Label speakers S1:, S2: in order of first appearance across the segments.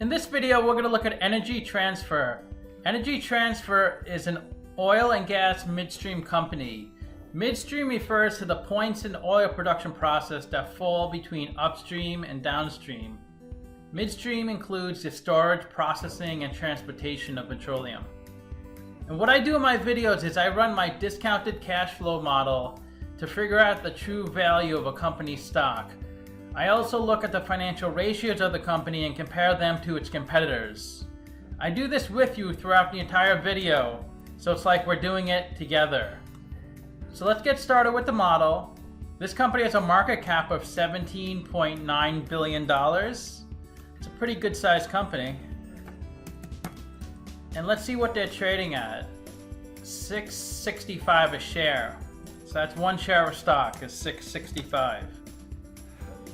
S1: In this video, we're going to look at Energy Transfer. Energy Transfer is an oil and gas midstream company. Midstream refers to the points in the oil production process that fall between upstream and downstream. Midstream includes the storage, processing, and transportation of petroleum. And what I do in my videos is I run my discounted cash flow model to figure out the true value of a company's stock. I also look at the financial ratios of the company and compare them to its competitors. I do this with you throughout the entire video, so it's like we're doing it together. So let's get started with the model. This company has a market cap of $17.9 billion. It's a pretty good sized company. And let's see what they're trading at. $6.65 a share. So that's one share of stock is $6.65.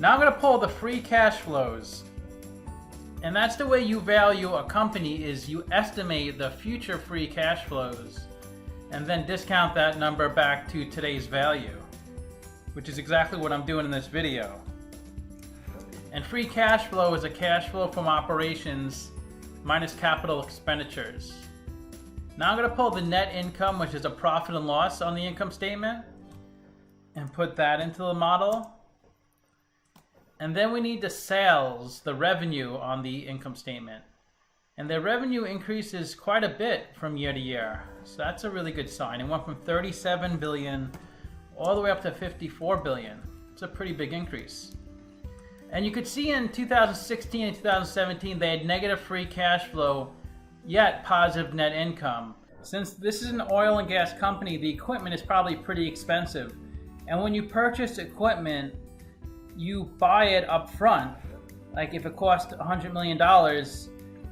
S1: Now I'm going to pull the free cash flows. And that's the way you value a company, is you estimate the future free cash flows and then discount that number back to today's value, which is exactly what I'm doing in this video. And free cash flow is a cash flow from operations minus capital expenditures. Now I'm going to pull the net income, which is a profit and loss on the income statement, and put that into the model. And then we need the sales, the revenue on the income statement. And the revenue increases quite a bit from year to year. So that's a really good sign. It went from 37 billion all the way up to 54 billion. It's a pretty big increase. And you could see in 2016 and 2017, they had negative free cash flow, yet positive net income. Since this is an oil and gas company, the equipment is probably pretty expensive. And when you purchase equipment, you buy it up front. Like if it cost $100 million,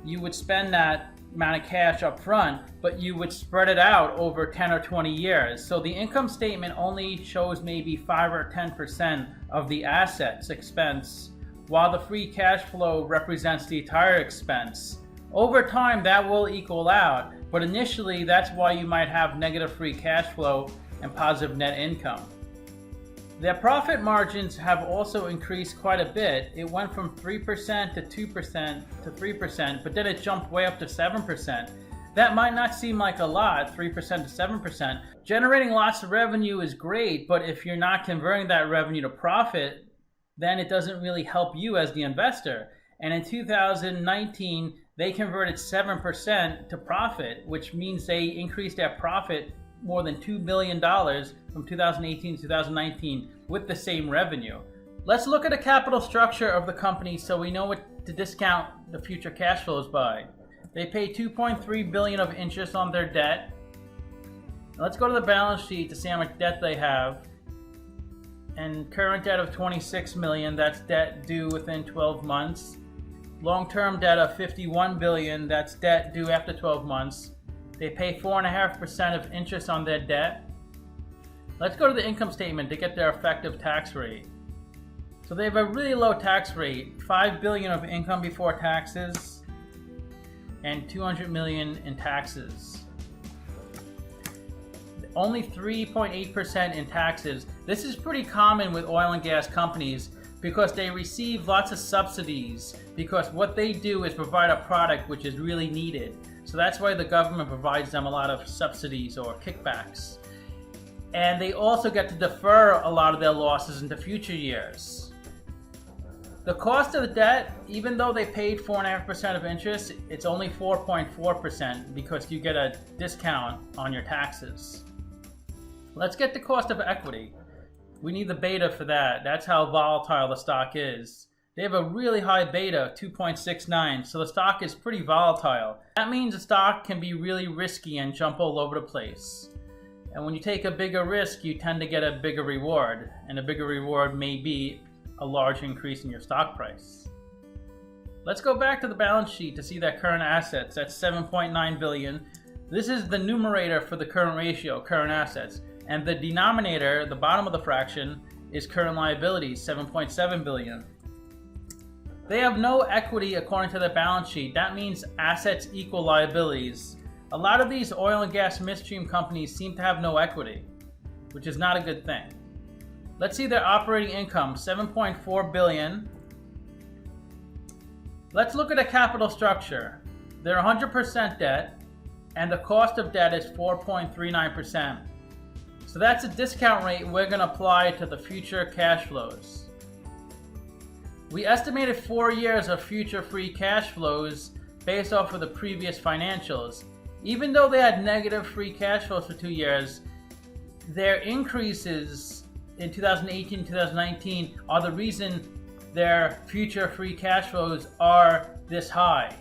S1: you would spend that amount of cash up front, but you would spread it out over 10 or 20 years. So the income statement only shows maybe 5 or 10% of the assets expense, while the free cash flow represents the entire expense. Over time, that will equal out, but initially that's why you might have negative free cash flow and positive net income. Their profit margins have also increased quite a bit. It went from 3% to 2% to 3%, but then it jumped way up to 7%. That might not seem like a lot, 3% to 7%. Generating lots of revenue is great, but if you're not converting that revenue to profit, then it doesn't really help you as the investor. And in 2019, they converted 7% to profit, which means they increased their profit more than $2 billion from 2018 to 2019 with the same revenue. Let's look at the capital structure of the company so we know what to discount the future cash flows by. They pay $2.3 billion of interest on their debt. Let's go to the balance sheet to see how much debt they have. And current debt of $26 million, that's debt due within 12 months. Long-term debt of $51 billion, that's debt due after 12 months. They pay 4.5% of interest on their debt. Let's go to the income statement to get their effective tax rate. So they have a really low tax rate, $5 billion of income before taxes and $200 million in taxes. Only 3.8% in taxes. This is pretty common with oil and gas companies because they receive lots of subsidies, because what they do is provide a product which is really needed. So that's why the government provides them a lot of subsidies or kickbacks. And they also get to defer a lot of their losses into future years. The cost of the debt, even though they paid 4.5% of interest, it's only 4.4% because you get a discount on your taxes. Let's get the cost of equity. We need the beta for that. That's how volatile the stock is. They have a really high beta, 2.69, so the stock is pretty volatile. That means the stock can be really risky and jump all over the place. And when you take a bigger risk, you tend to get a bigger reward. And a bigger reward may be a large increase in your stock price. Let's go back to the balance sheet to see their current assets. That's $7.9 billion. This is the numerator for the current ratio, current assets. And the denominator, the bottom of the fraction, is current liabilities, $7.7 billion. They have no equity according to the balance sheet. That means assets equal liabilities. A lot of these oil and gas midstream companies seem to have no equity, which is not a good thing. Let's see their operating income, $7.4 billion. Let's look at the capital structure. They're 100% debt, and the cost of debt is 4.39%. So that's a discount rate we're going to apply to the future cash flows. We estimated 4 years of future free cash flows based off of the previous financials. Even though they had negative free cash flows for 2 years, their increases in 2018 and 2019 are the reason their future free cash flows are this high.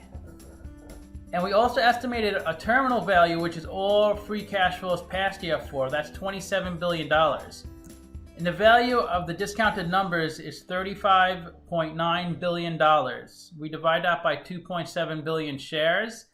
S1: And we also estimated a terminal value, which is all free cash flows past year for. That's $27 billion. And the value of the discounted numbers is $35.9 billion. We divide that by 2.7 billion shares,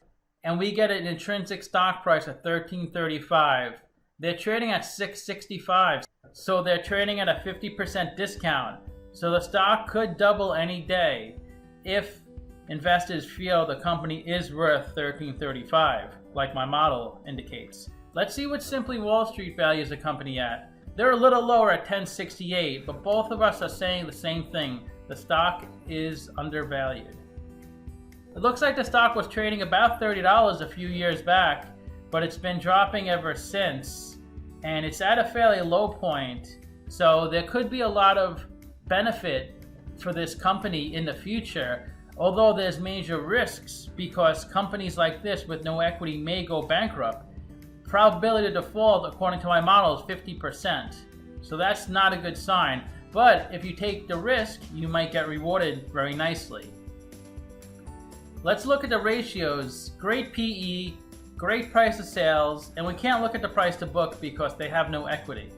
S1: and we get an intrinsic stock price of $13.35. They're trading at $6.65, so they're trading at a 50% discount. So the stock could double any day if investors feel the company is worth $13.35, like my model indicates. Let's see what Simply Wall Street values the company at. They're a little lower at $10.68, but both of us are saying the same thing. The stock is undervalued. It looks like the stock was trading about $30 a few years back, but it's been dropping ever since, and it's at a fairly low point. So there could be a lot of benefit for this company in the future, although there's major risks because companies like this with no equity may go bankrupt. Probability to default, according to my model, is 50%. So that's not a good sign. But if you take the risk, you might get rewarded very nicely. Let's look at the ratios. Great PE, great price to sales, and we can't look at the price to book because they have no equity.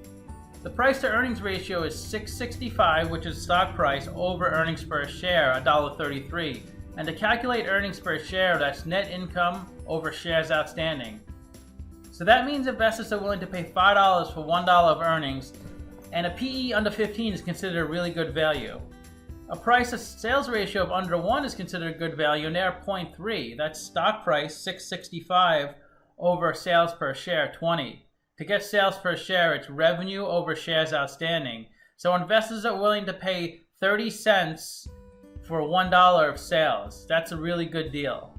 S1: The price to earnings ratio is 665, which is stock price over earnings per share, $1.33. And to calculate earnings per share, that's net income over shares outstanding. So that means investors are willing to pay $5 for $1 of earnings, and a PE under 15 is considered a really good value. A price to sales ratio of under 1 is considered a good value, and they're 0.3. That's stock price, 665, over sales per share, 20. To get sales per share, it's revenue over shares outstanding. So investors are willing to pay 30 cents for $1 of sales. That's a really good deal.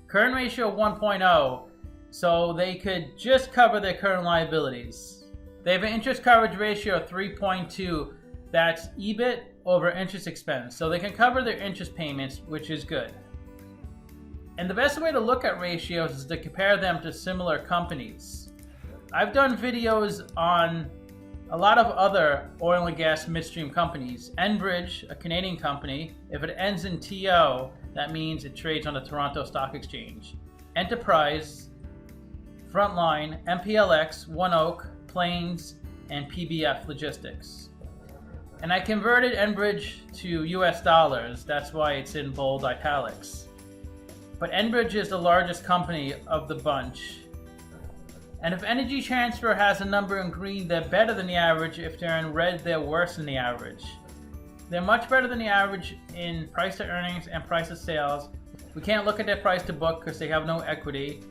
S1: Current ratio 1.0, so they could just cover their current liabilities. They have an interest coverage ratio of 3.2. That's EBIT over interest expense. So they can cover their interest payments, which is good. And the best way to look at ratios is to compare them to similar companies. I've done videos on a lot of other oil and gas midstream companies. Enbridge, a Canadian company, if it ends in TO, that means it trades on the Toronto Stock Exchange. Enterprise, Frontline, MPLX, ONEOK, Plains, and PBF Logistics. And I converted Enbridge to US dollars, that's why it's in bold italics. But Enbridge is the largest company of the bunch. And if Energy Transfer has a number in green, they're better than the average. If they're in red, they're worse than the average. They're much better than the average in price to earnings and price to sales. We can't look at their price to book because they have no equity.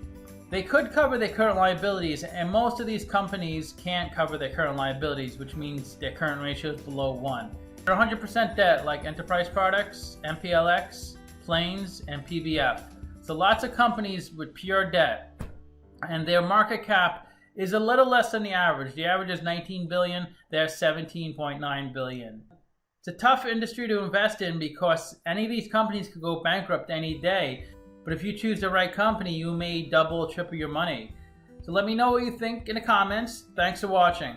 S1: They could cover their current liabilities, and most of these companies can't cover their current liabilities, which means their current ratio is below 1. They're 100% debt, like Enterprise Products, MPLX, Plains, and PBF. So lots of companies with pure debt, and their market cap is a little less than the average. The average is 19 billion, they're 17.9 billion. It's a tough industry to invest in because any of these companies could go bankrupt any day. But if you choose the right company, you may double or triple your money. So let me know what you think in the comments. Thanks for watching.